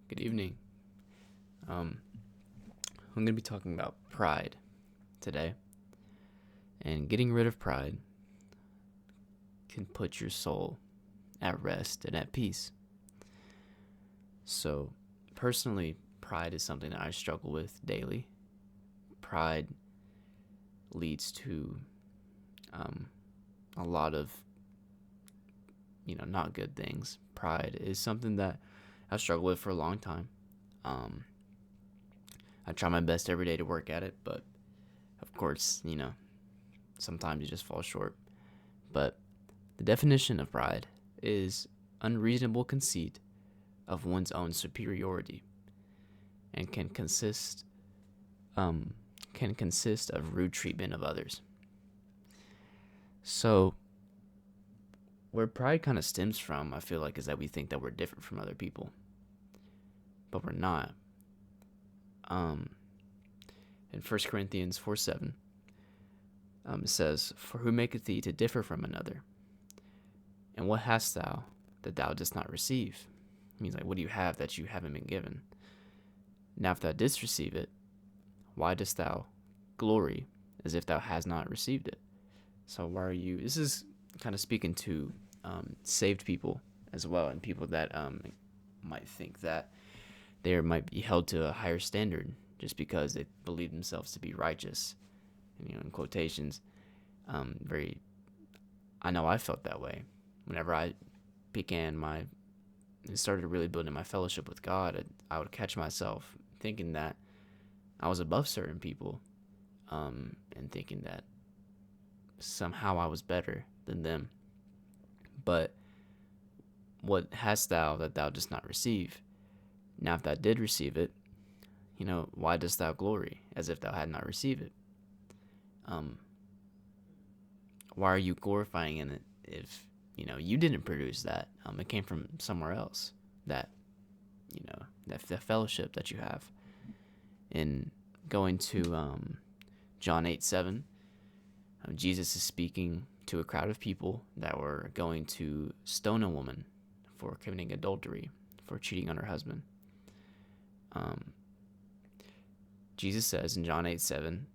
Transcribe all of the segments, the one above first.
Good evening. Um, I'm going to be talking about pride today. And getting rid of pride can put your soul at rest and at peace. So, personally, pride is something that I struggle with daily. Pride leads to um, a lot of, not good things. Pride is something that I've struggled with for a long time. Um, I try my best every day to work at it, but of course, sometimes you just fall short. But the definition of pride is unreasonable conceit of one's own superiority and um, can consist of rude treatment of others. So where pride kind of stems from, I feel like, is that we think that we're different from other people, but we're not. Um, in 1 Corinthians 4:7, it says, "For who maketh thee to differ from another? And what hast thou that thou dost not receive?" It means, like, what do you have that you haven't been given? Now if thou didst receive it, why dost thou glory as if thou hast not received it? So why are you? This is kind of speaking to saved people as well, and people that might think that they might be held to a higher standard just because they believe themselves to be righteous. And, in quotations, very. I know I felt that way whenever I began my started really building my fellowship with God. I would catch myself thinking that I was above certain people, and thinking that somehow I was better than them. But what hast thou that thou dost not receive? Now if thou did receive it, why dost thou glory as if thou had not received it? Um, why are you glorifying in it if you didn't produce that? It came from somewhere else. That that fellowship that you have. In going to John 8:7, Jesus is speaking to a crowd of people that were going to stone a woman for committing adultery, for cheating on her husband. Jesus says in John 8:7,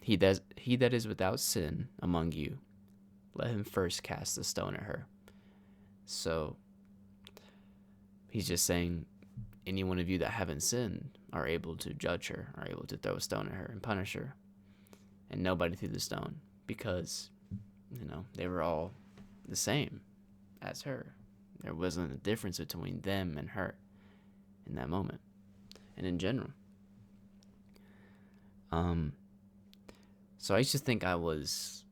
he that is without sin among you, let him first cast the stone at her. So he's just saying, any one of you that haven't sinned are able to judge her, are able to throw a stone at her and punish her. And nobody threw the stone because, they were all the same as her. There wasn't a difference between them and her in that moment and in general. So I used to think I was,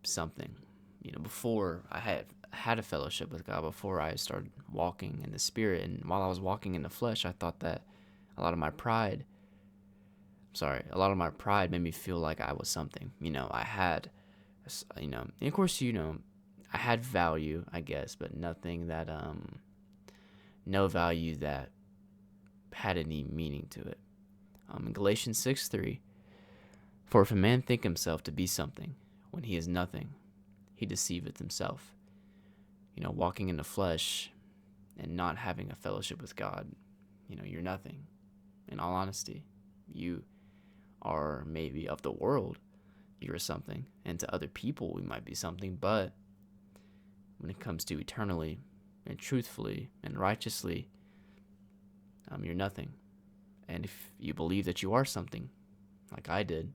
something, before I had a fellowship with God, before I started walking in the Spirit. And while I was walking in the flesh, I thought that a lot of my pride made me feel like I was something. I had, and of course, I had value, I guess, but nothing that, no value that had any meaning to it. In Galatians 6:3, for if a man think himself to be something when he is nothing, he deceiveth himself. Walking in the flesh and not having a fellowship with God, you're nothing. In all honesty, you are maybe of the world, you're something, and to other people we might be something, but when it comes to eternally and truthfully and righteously, you're nothing. And if you believe that you are something, like I did,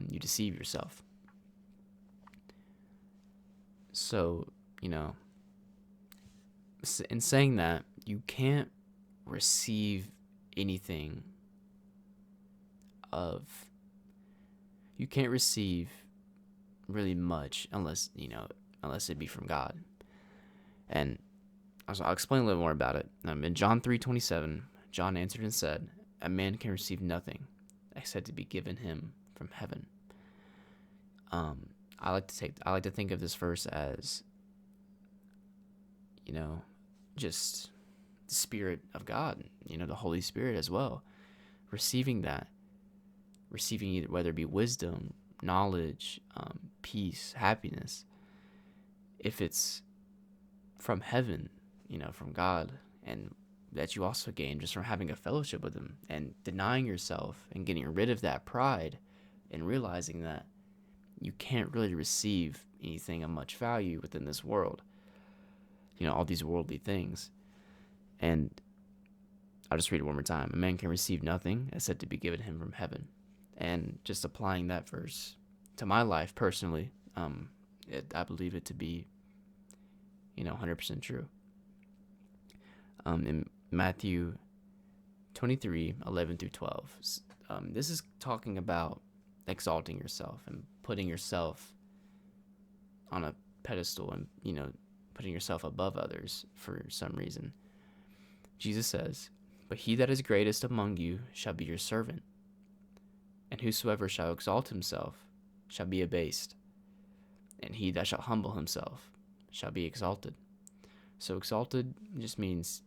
you deceive yourself. So, in saying that, you can't receive anything you can't receive really much unless it be from God. And I'll explain a little more about it. In John 3:27, John answered and said, a man can receive nothing except to be given him from heaven. I like to think of this verse as, just the Spirit of God, the Holy Spirit as well. Receiving either, whether it be wisdom, knowledge, peace, happiness, if it's from heaven, from God, and that you also gain just from having a fellowship with him and denying yourself and getting rid of that pride and realizing that you can't really receive anything of much value within this world, all these worldly things. And I'll just read it one more time. A man can receive nothing except to be given him from heaven. And just applying that verse to my life personally, I believe it to be 100% true. In Matthew 23:11-12, this is talking about exalting yourself and putting yourself on a pedestal and putting yourself above others for some reason. Jesus says, "But he that is greatest among you shall be your servant, and whosoever shall exalt himself shall be abased, and he that shall humble himself shall be exalted." So exalted just means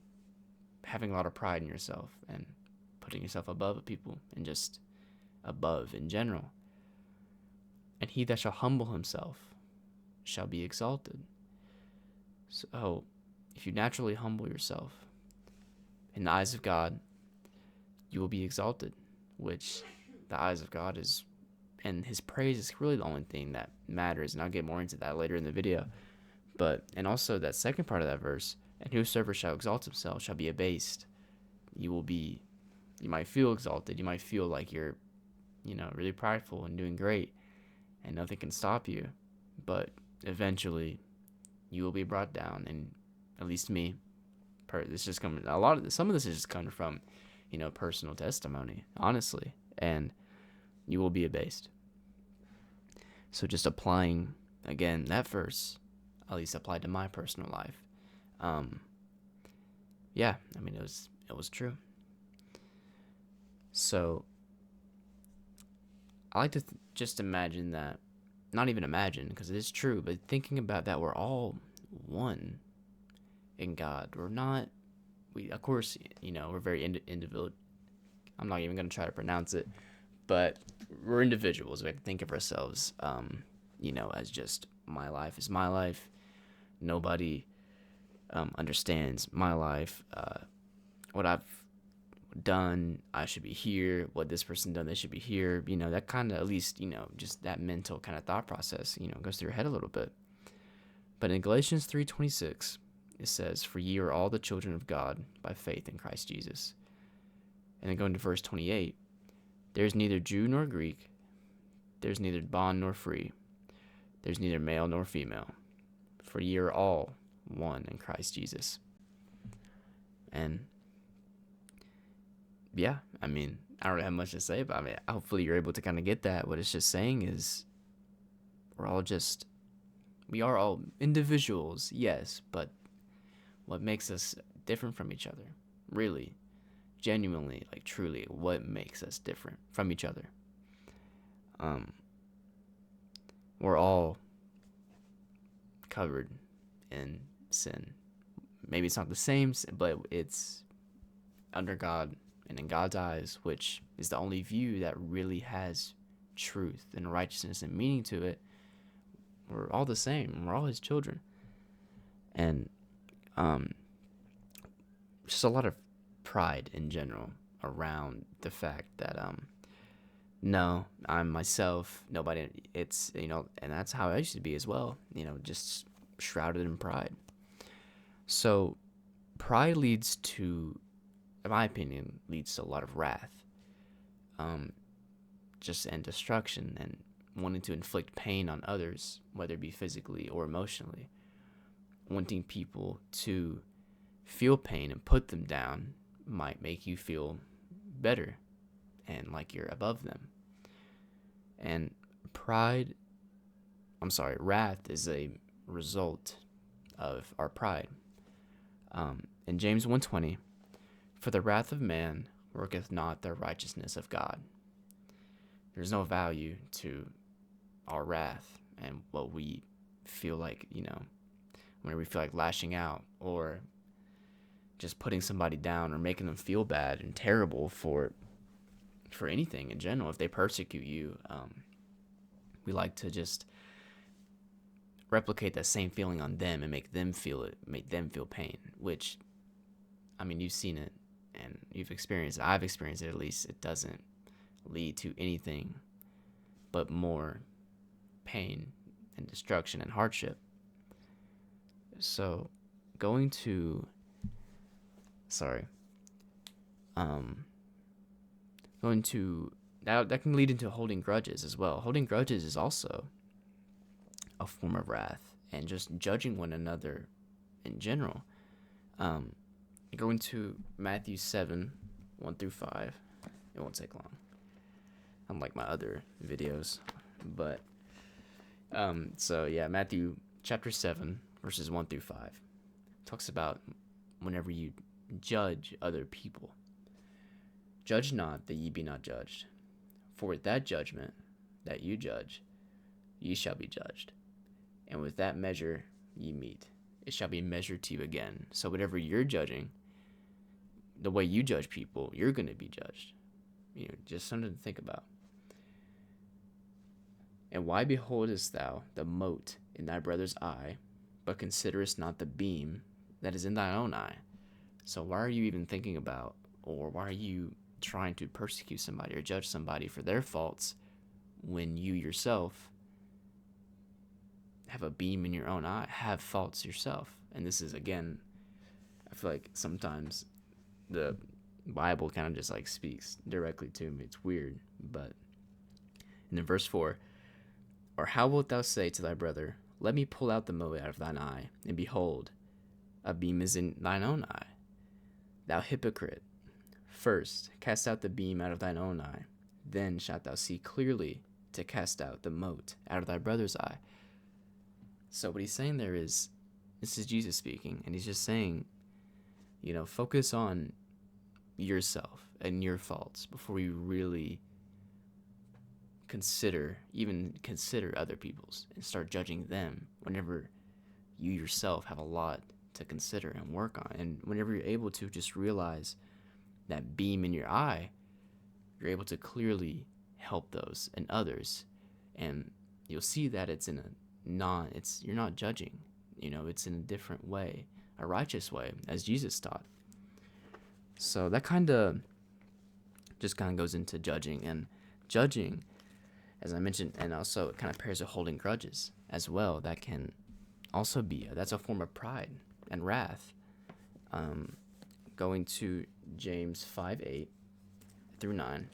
having a lot of pride in yourself and putting yourself above people and just above in general. And he that shall humble himself shall be exalted. So if you naturally humble yourself in the eyes of God, you will be exalted, which the eyes of God is, and his praise is really the only thing that matters. And I'll get more into that later in the video. And also that second part of that verse, and whosoever shall exalt himself shall be abased. You might feel exalted. You might feel like you're, really prideful and doing great and nothing can stop you. But eventually you will be brought down. And at least me, this just coming, some of this is just coming from, personal testimony, honestly, and you will be abased. So just applying, again, that verse, at least applied to my personal life. It was true. So I like to just imagine that, not even imagine, because it is true, but thinking about that we're all one in God. Of course, we're very individual. I'm not even going to try to pronounce it, but we're individuals. We have to think of ourselves, as just my life is my life. Nobody understands my life. What I've done, I should be here. What this person done, they should be here. That kind of, at least, just that mental kind of thought process, goes through your head a little bit. But in Galatians 3:26, it says, "For ye are all the children of God by faith in Christ Jesus." And then going to verse 28, "There's neither Jew nor Greek, there's neither bond nor free, there's neither male nor female, for ye are all one in Christ Jesus." And yeah, I don't really have much to say, but hopefully you're able to kind of get that. What it's just saying is we are all individuals, yes, but what makes us different from each other, really, genuinely, like truly, what makes us different from each other? We're all covered in sin. Maybe it's not the same, but it's under God and in God's eyes, which is the only view that really has truth and righteousness and meaning to it. We're all the same. We're all his children. And just a lot of pride in general around the fact that no, I'm myself, nobody, it's, and that's how I used to be as well, just shrouded in pride. So pride leads to, in my opinion, leads to a lot of wrath, and destruction, and wanting to inflict pain on others, whether it be physically or emotionally. Wanting people to feel pain and put them down might make you feel better and like you're above them. And wrath is a result of our pride. In James 1:20, "For the wrath of man worketh not the righteousness of God." There's no value to our wrath and what we feel like, when we feel like lashing out or just putting somebody down or making them feel bad and terrible for anything in general. If they persecute you, we like to just replicate that same feeling on them and make them feel pain, which I mean, you've seen it and you've experienced it. I've experienced it at least. It doesn't lead to anything but more pain and destruction and hardship. So, going to, sorry, um, going to, that can lead into holding grudges as well. Holding grudges is also a form of wrath and just judging one another in general. Going to Matthew 7, 1 through 5. It won't take long. Unlike my other videos. But, so yeah, Matthew chapter 7, verses 1 through 5. Talks about whenever you judge other people. Judge not that ye be not judged. For with that judgment that you judge, ye shall be judged. And with that measure ye meet, it shall be measured to you again. So whatever you're judging, the way you judge people, you're going to be judged. Just something to think about. And why beholdest thou the mote in thy brother's eye, but considerest not the beam that is in thine own eye? So why are you even thinking about, or why are you trying to persecute somebody or judge somebody for their faults when you yourself have a beam in your own eye, have faults yourself? And this is, again, I feel like sometimes the Bible kind of just like speaks directly to me. It's weird, but in the verse 4, or how wilt thou say to thy brother, let me pull out the mote out of thine eye, and behold, a beam is in thine own eye? Thou hypocrite, first cast out the beam out of thine own eye, then shalt thou see clearly to cast out the mote out of thy brother's eye. So what he's saying there is, this is Jesus speaking, and he's just saying, focus on yourself and your faults before you really consider other people's and start judging them whenever you yourself have a lot to consider and work on. And whenever you're able to just realize that beam in your eye, you're able to clearly help those and others, and you'll see that you're not judging, it's in a different way, a righteous way, as Jesus taught. So that kind of goes into judging, and judging, as I mentioned, and also it kind of pairs with holding grudges as well. That can also be, that's a form of pride and wrath. Going to James 5:8 through 9,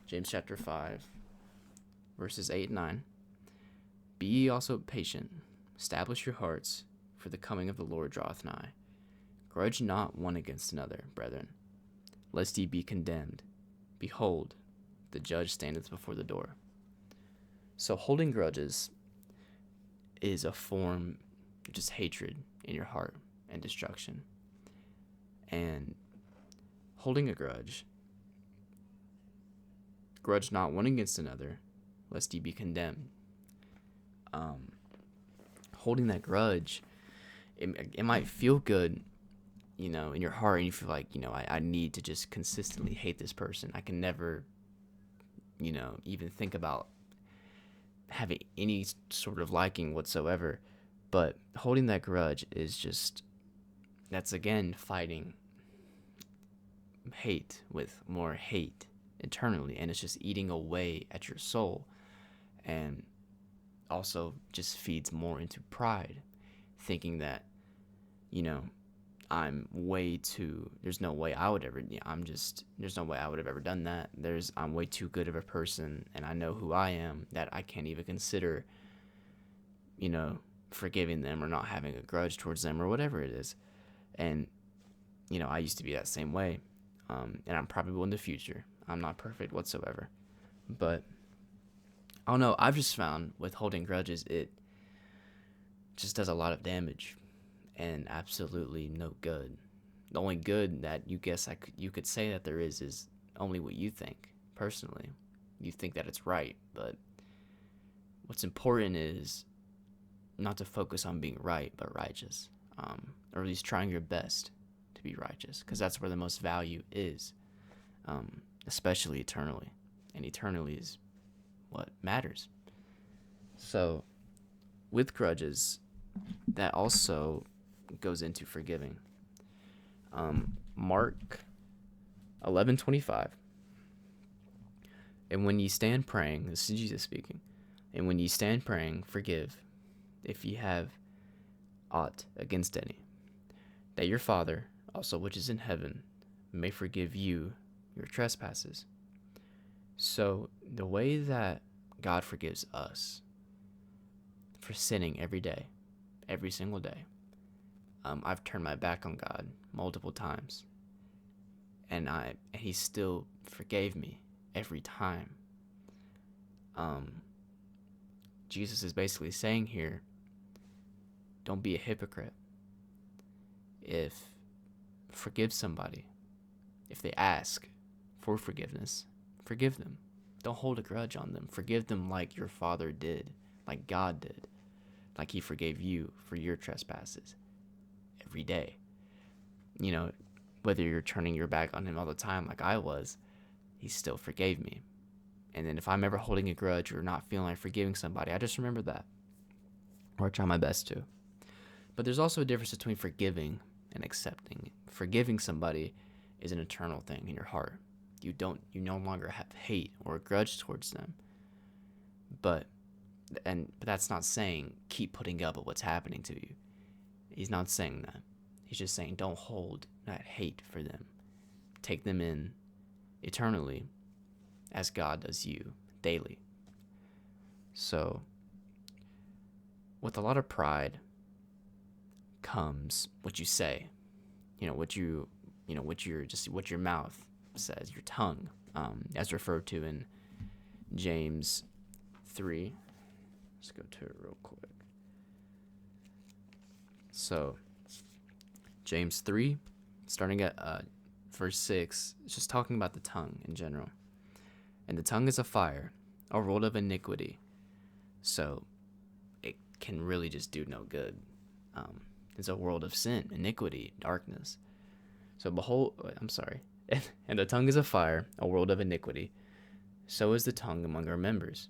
James chapter 5, verses 8 and 9. Be ye also patient, establish your hearts, for the coming of the Lord draweth nigh. Grudge not one against another, brethren, lest ye be condemned. Behold, the judge standeth before the door. So holding grudges is a form of just hatred in your heart and destruction. And holding a grudge not one against another, lest ye be condemned. Holding that grudge, it might feel good, in your heart, and you feel like, I need to just consistently hate this person. I can never, even think about having any sort of liking whatsoever. But holding that grudge is just, that's again fighting hate with more hate internally, and it's just eating away at your soul, and also just feeds more into pride, thinking that, I'm way too, there's no way I would ever, there's no way I would have ever done that. I'm way too good of a person, and I know who I am, that I can't even consider, forgiving them or not having a grudge towards them or whatever it is. And, I used to be that same way. And I'm probably will in the future. I'm not perfect whatsoever. But, I don't know, I've just found with holding grudges, it just does a lot of damage and absolutely no good. The only good that you could say that there is only what you think, personally. You think that it's right, but what's important is not to focus on being right, but righteous. Or at least trying your best to be righteous, because that's where the most value is, especially eternally. And eternally is what matters. So, with grudges, that also goes into forgiving. Mark 11:25. And when ye stand praying, this is Jesus speaking, and when ye stand praying, forgive, if ye have aught against any, that your Father also which is in heaven may forgive you your trespasses. So the way that God forgives us for sinning every day, every single day, I've turned my back on God multiple times, and he still forgave me every time. Jesus is basically saying here, don't be a hypocrite. If forgive somebody, if they ask for forgiveness, forgive them. Don't hold a grudge on them. Forgive them like your Father did, like God did, like he forgave you for your trespasses every day. You know, whether you're turning your back on him all the time like I was, he still forgave me. And then if I'm ever holding a grudge or not feeling like forgiving somebody, I just remember that, or I try my best to. But there's also a difference between forgiving and accepting. Forgiving somebody is an eternal thing in your heart. You no longer have hate or a grudge towards them. But that's not saying keep putting up with what's happening to you. He's not saying that. He's just saying don't hold that hate for them. Take them in eternally as God does you daily. So with a lot of pride comes what you say, what your mouth says, your tongue, as referred to in James 3. Let's go to it real quick. So James 3, starting at verse 6, it's just talking about the tongue in general. And the tongue is a fire, a world of iniquity. So it can really just do no good. It's a world of sin, iniquity, darkness. So and the tongue is a fire, a world of iniquity. So is the tongue among our members,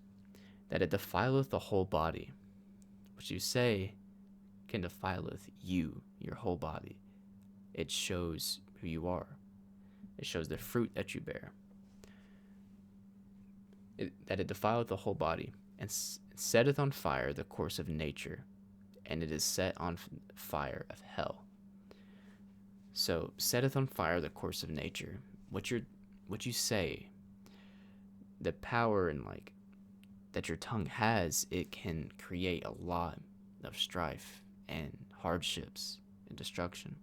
that it defileth the whole body. What you say can defileth you, your whole body. It shows who you are. It shows the fruit that you bear. That it defileth the whole body, and setteth on fire the course of nature, and it is set on fire of hell. So setteth on fire the course of nature. What you say, the power and that your tongue has, it can create a lot of strife and hardships and destruction.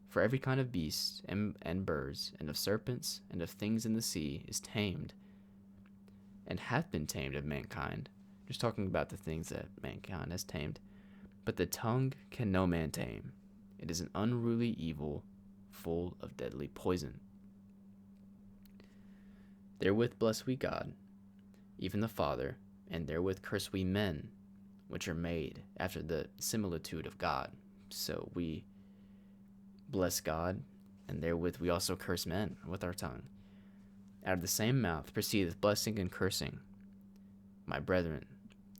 For every kind of beast and birds and of serpents and of things in the sea is tamed, and hath been tamed of mankind. Just talking about the things that mankind has tamed. But the tongue can no man tame. It is an unruly evil, full of deadly poison. Therewith bless we God, even the Father, and therewith curse we men, which are made after the similitude of God. So we bless God, and therewith we also curse men with our tongue. Out of the same mouth proceedeth blessing and cursing. My brethren,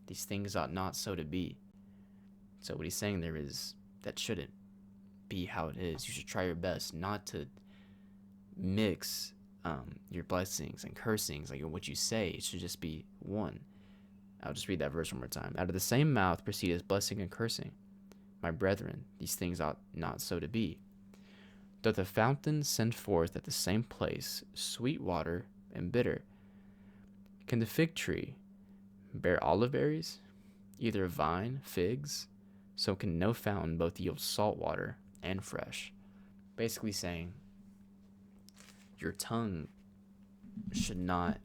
these things ought not so to be. So what he's saying there is that shouldn't be how it is. You should try your best not to mix your blessings and cursings, like what you say. It should just be one. I'll just read that verse one more time. Out of the same mouth proceedeth blessing and cursing. My brethren, these things ought not so to be. Doth a fountain send forth at the same place sweet water and bitter? Can the fig tree bear olive berries? Either vine, figs? So can no fountain both yield salt water and fresh. Basically saying your tongue should not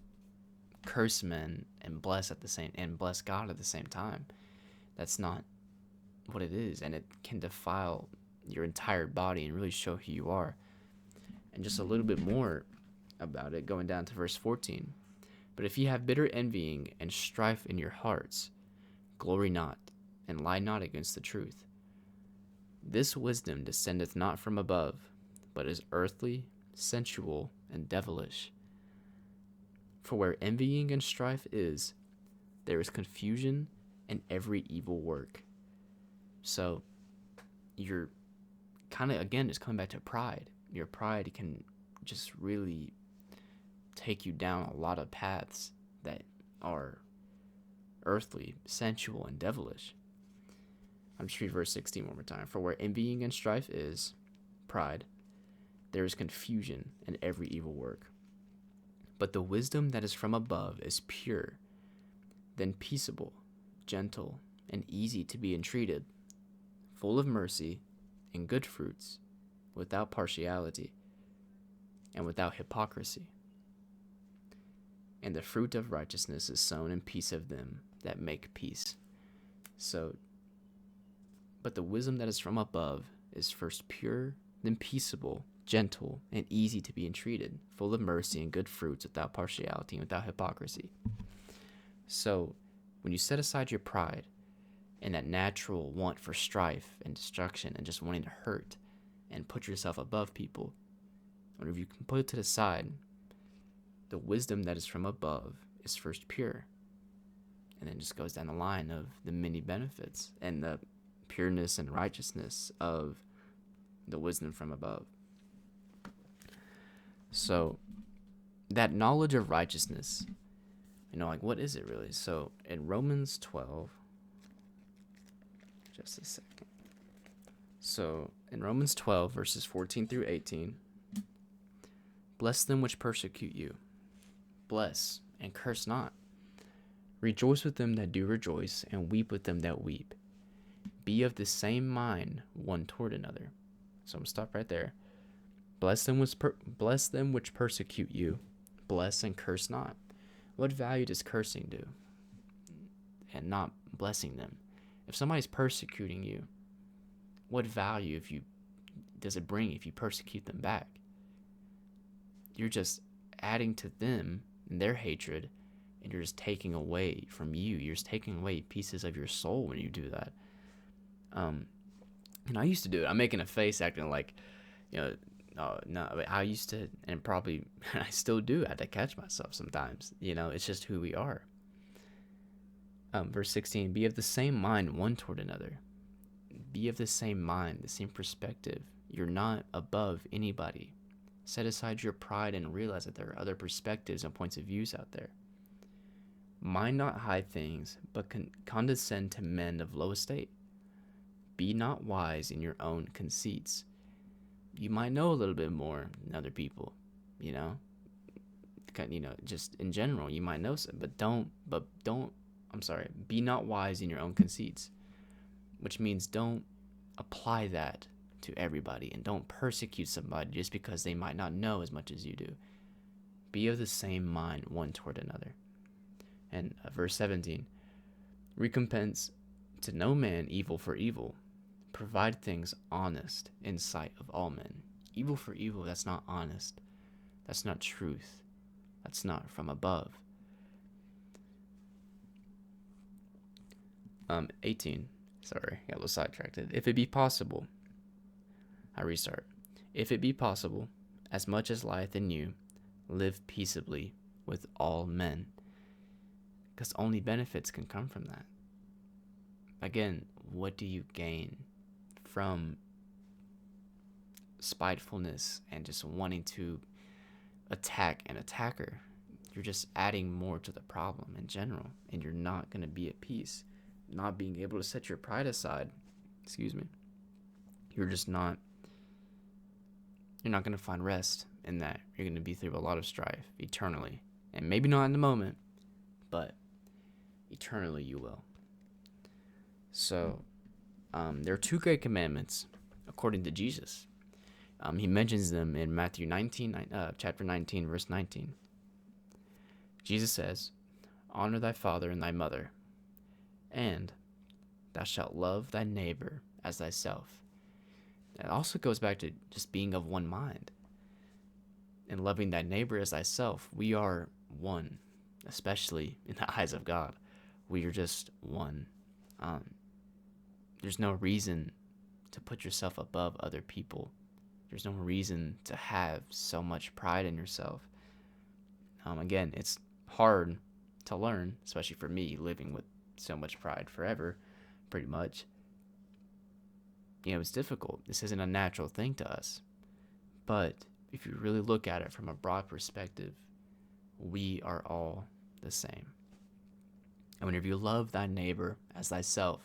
curse men and bless God at the same time. That's not what it is, and it can defile your entire body and really show who you are. And just a little bit more about it, going down to verse 14. But if ye have bitter envying and strife in your hearts, glory not, and lie not against the truth. This wisdom descendeth not from above, but is earthly, sensual, and devilish. For where envying and strife is, there is confusion and every evil work. So you're kind of, again, just coming back to pride. your pride can just really take you down a lot of paths that are earthly, sensual, and devilish. I'm just read verse 16 one more time. For where envying and strife is, pride, there is confusion in every evil work. But the wisdom that is from above is pure, then peaceable, gentle, and easy to be entreated, full of mercy and good fruits, without partiality and without hypocrisy. And the fruit of righteousness is sown in peace of them that make peace. But the wisdom that is from above is first pure, then peaceable, gentle, and easy to be entreated, full of mercy and good fruits, without partiality and without hypocrisy. So, when you set aside your pride and that natural want for strife and destruction and just wanting to hurt and put yourself above people, whenever you can put it to the side, the wisdom that is from above is first pure. And then just goes down the line of the many benefits and the pureness and righteousness of the wisdom from above. So that knowledge of righteousness, like what is it really? So in Romans 12, just a second. So in Romans 12, verses 14 through 18, bless them which persecute you. Bless and curse not. Rejoice with them that do rejoice, and weep with them that weep. Be of the same mind one toward another. So I'm going to stop right there. Bless them which persecute you. Bless and curse not. What value does cursing do and not blessing them? If somebody's persecuting you, what value does it bring if you persecute them back? You're just adding to them and their hatred, and you're just taking away from you. You're just taking away pieces of your soul when you do that. And I used to do it. I'm making a face acting like, no, I used to, and probably I still do. I have to catch myself sometimes. It's just who we are. Verse 16, be of the same mind one toward another. Be of the same mind, the same perspective. You're not above anybody. Set aside your pride and realize that there are other perspectives and points of views out there. Mind not high things, but condescend to men of low estate. Be not wise in your own conceits. You might know a little bit more than other people, just in general, you might know some, be not wise in your own conceits, which means don't apply that to everybody, and don't persecute somebody just because they might not know as much as you do. Be of the same mind one toward another. And verse 17, recompense to no man evil for evil. Provide things honest in sight of all men. Evil for evil, that's not honest. That's not truth. That's not from above. 18. Sorry, got a little sidetracked. If it be possible, I restart. If it be possible, as much as lieth in you, live peaceably with all men. Because only benefits can come from that. Again, what do you gain from spitefulness and just wanting to attack an attacker? You're just adding more to the problem in general, and you're not going to be at peace. Not being able to set your pride aside, you're not going to find rest in that. You're going to be through a lot of strife eternally, and maybe not in the moment, but eternally you will. So there are two great commandments according to Jesus. He mentions them in Matthew chapter 19, verse 19. Jesus says, honor thy father and thy mother, and thou shalt love thy neighbor as thyself. It also goes back to just being of one mind and loving thy neighbor as thyself. We are one, especially in the eyes of God. We are just one. There's no reason to put yourself above other people. There's no reason to have so much pride in yourself. Again, it's hard to learn, especially for me, living with so much pride forever, pretty much. It's difficult. This isn't a natural thing to us. But if you really look at it from a broad perspective, we are all the same. And whenever you love thy neighbor as thyself,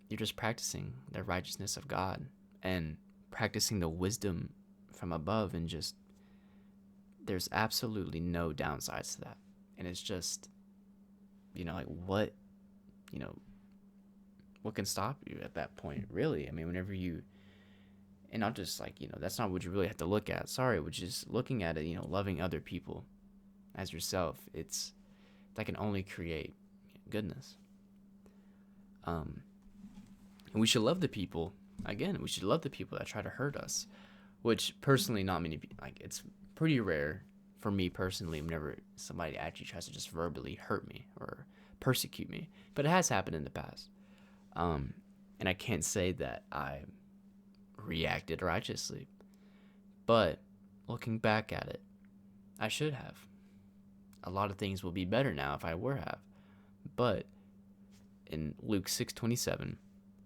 you're just practicing the righteousness of God and practicing the wisdom from above, and just there's absolutely no downsides to that. And it's just, like what can stop you at that point, really? I mean, whenever you, and not just that's not what you really have to look at. Sorry, which is looking at it, loving other people as yourself. That can only create goodness. And we should love the people. Again, we should love the people that try to hurt us, which personally, not many people. It's pretty rare for me personally whenever somebody actually tries to just verbally hurt me or persecute me. But it has happened in the past. And I can't say that I reacted righteously. But looking back at it, I should have. A lot of things will be better now if I were have. But in Luke 6:27,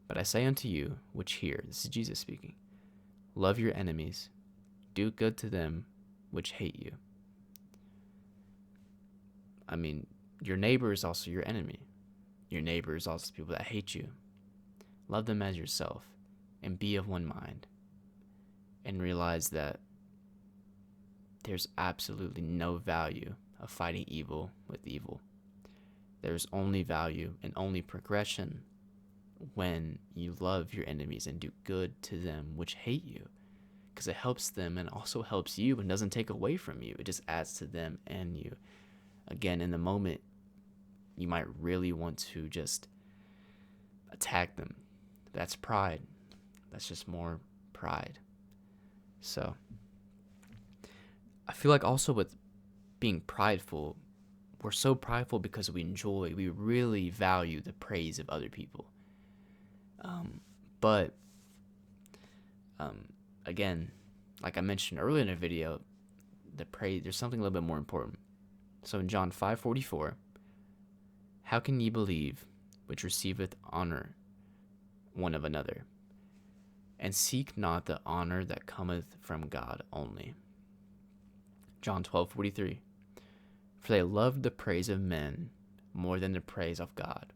but I say unto you which hear, this is Jesus speaking, love your enemies, do good to them which hate you. I mean, your neighbor is also your enemy. Your neighbor is also people that hate you. Love them as yourself and be of one mind. And realize that there's absolutely no value of fighting evil with evil. There's only value and only progression when you love your enemies and do good to them which hate you, because it helps them and also helps you and doesn't take away from you. It just adds to them and you. Again, in the moment, you might really want to just attack them. That's pride. That's just more pride. So I feel like also with being prideful, we're so prideful because we really value the praise of other people. But again, like I mentioned earlier in the video, there's something a little bit more important. So in John 5:44, how can ye believe which receiveth honor one of another, and seek not the honor that cometh from God only? John 12:43, for they loved the praise of men more than the praise of God.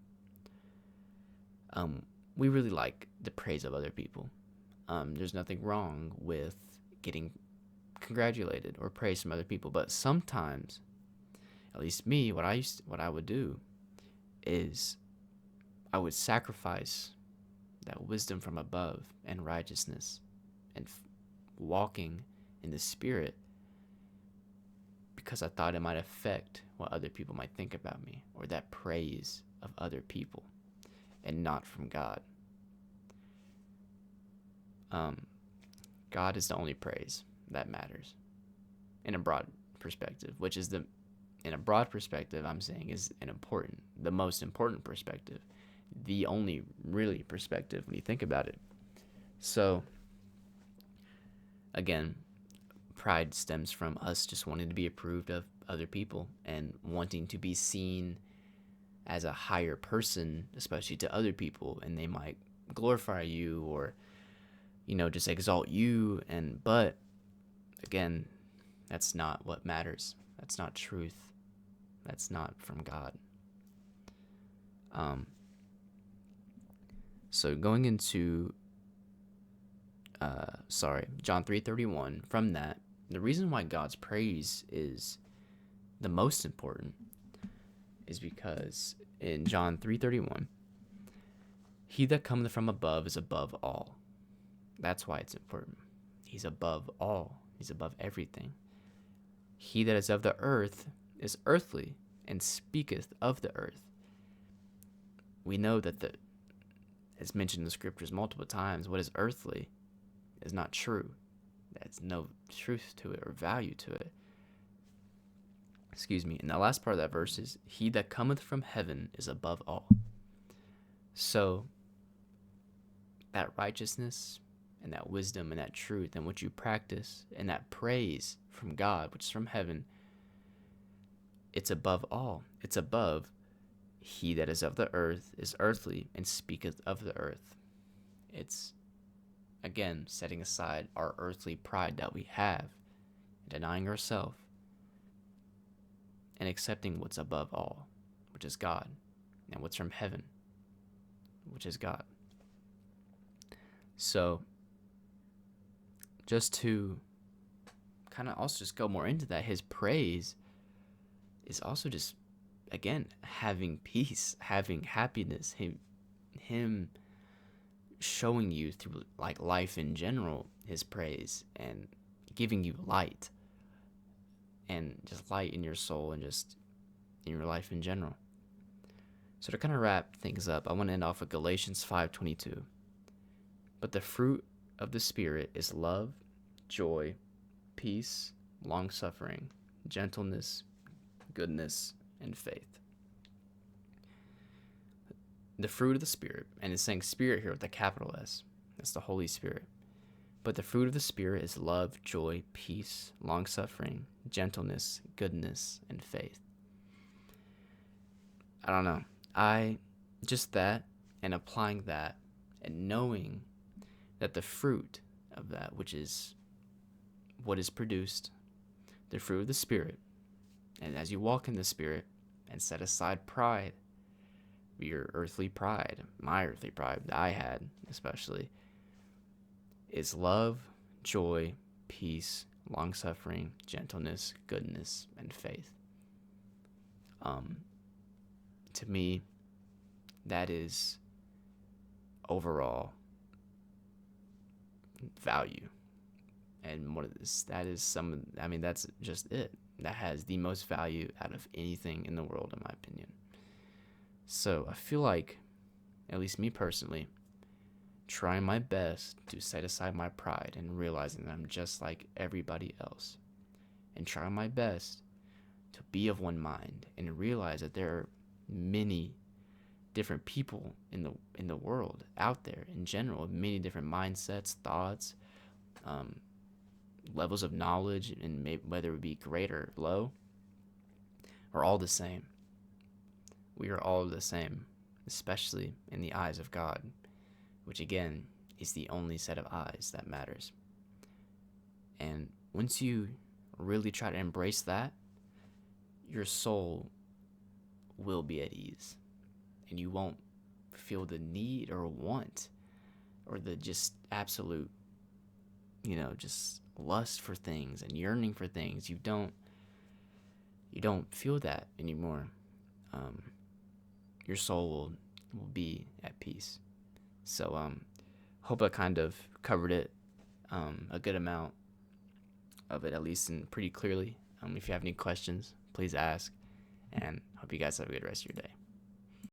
We really like the praise of other people. There's nothing wrong with getting congratulated or praise from other people, but sometimes, at least me, what I would do is I would sacrifice that wisdom from above and righteousness and walking in the Spirit because I thought it might affect what other people might think about me, or that praise of other people, and not from God. God is the only praise that matters in a broad perspective, which is in a broad perspective, I'm saying is the most important perspective, the only really perspective when you think about it. So again, pride stems from us just wanting to be approved of other people and wanting to be seen as a higher person, especially to other people, and they might glorify you or just exalt you. But again, that's not what matters. That's not truth. That's not from God. So going into John 3:31, from that, the reason why God's praise is the most important is because in John 3:31, he that cometh from above is above all. That's why it's important. He's above all. He's above everything. He that is of the earth is earthly, and speaketh of the earth. We know that as mentioned in the scriptures multiple times, what is earthly is not true. There's no truth to it or value to it. Excuse me. And the last part of that verse is, he that cometh from heaven is above all. So that righteousness and that wisdom and that truth and what you practice and that praise from God, which is from heaven, it's above all. It's above he that is of the earth is earthly and speaketh of the earth. It's again, setting aside our earthly pride that we have, denying ourselves, and accepting what's above all, which is God, and what's from heaven, which is God. So, just to kind of also just go more into that, his praise is also just, again, having peace, having happiness, him showing you through like life in general his praise, and giving you light, and just light in your soul and just in your life in general. So to kind of wrap things up, I want to end off with Galatians 5:22. But the fruit of the Spirit is love, joy, peace, long-suffering, gentleness, goodness, and faith. The fruit of the Spirit, and it's saying Spirit here with a capital S. That's the Holy Spirit. But the fruit of the Spirit is love, joy, peace, long-suffering, gentleness, goodness, and faith. I don't know. Just that, and applying that, and knowing that the fruit of that, which is what is produced, the fruit of the Spirit, and as you walk in the Spirit and set aside pride, your earthly pride, my earthly pride that I had especially, is love, joy, peace, long-suffering, gentleness, goodness, and faith. To me, that is overall value. And what is that is some, I mean, that's just it. That has the most value out of anything in the world, in my opinion. So I feel like, at least me personally, trying my best to set aside my pride and realizing that I'm just like everybody else, and trying my best to be of one mind and realize that there are many different people in the world out there in general, many different mindsets, thoughts, levels of knowledge, and whether it be great or low, are all the same. We are all the same, especially in the eyes of God, which again is the only set of eyes that matters. And once you really try to embrace that, your soul will be at ease, and you won't feel the need or want or the just absolute, just lust for things and yearning for things. You don't feel that anymore. Your soul will be at peace. So hope I kind of covered it, a good amount of it, at least, and pretty clearly. If you have any questions, please ask, and hope you guys have a good rest of your day.